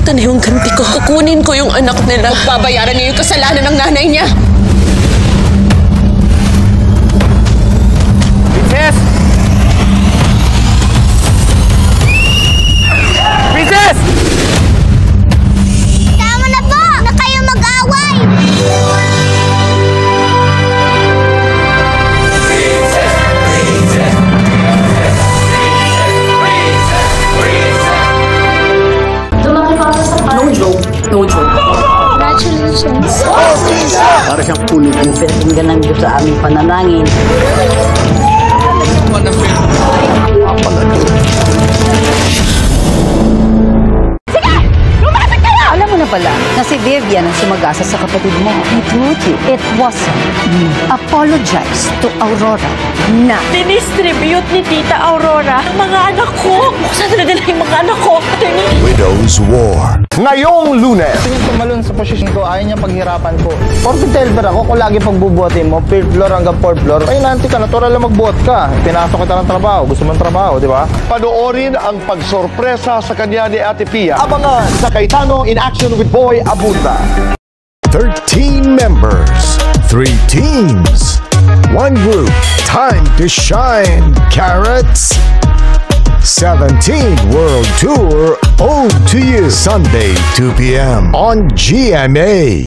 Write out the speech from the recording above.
Ito na yung ganti ko. Kukunin ko yung anak nila. Babayaran niya yung kasalanan ng nanay niya. Princess! Princess! Tama na po! Na kayo mag-away! No joke. Congratulations! Para siyang punipupit ang ganang Diyos sa aming panalangin. Alam mo na pala na si Vivian ang sumagasa sa kapatid mo. I told you, it wasn't me. Apologize to Aurora na. Dinistribute ni Tita Aurora ang mga anak ko. Saan na nila yung mga anak ko? Widow's War. Ngayong Lunes. Tingin tumalon sa posisyon ko, ayaw niya paghirapan ko. Porke telber ako, kung lagi pagbubuhatin mo, 3rd floor hanggang 4th floor, ay nanti ka, natural lang magbuhat ka. Pinasok kita ng trabaho, gusto mo ng trabaho, di ba? Panoorin ang pagsorpresa sa kanya ni Ate Pia. Abangan sa Cayetano in Action with Boy Abunda. 13 members, 3 teams, 1 group. Time to shine, Carrots. 17th World Tour Ode to You. Sunday, 2 p.m. on GMA.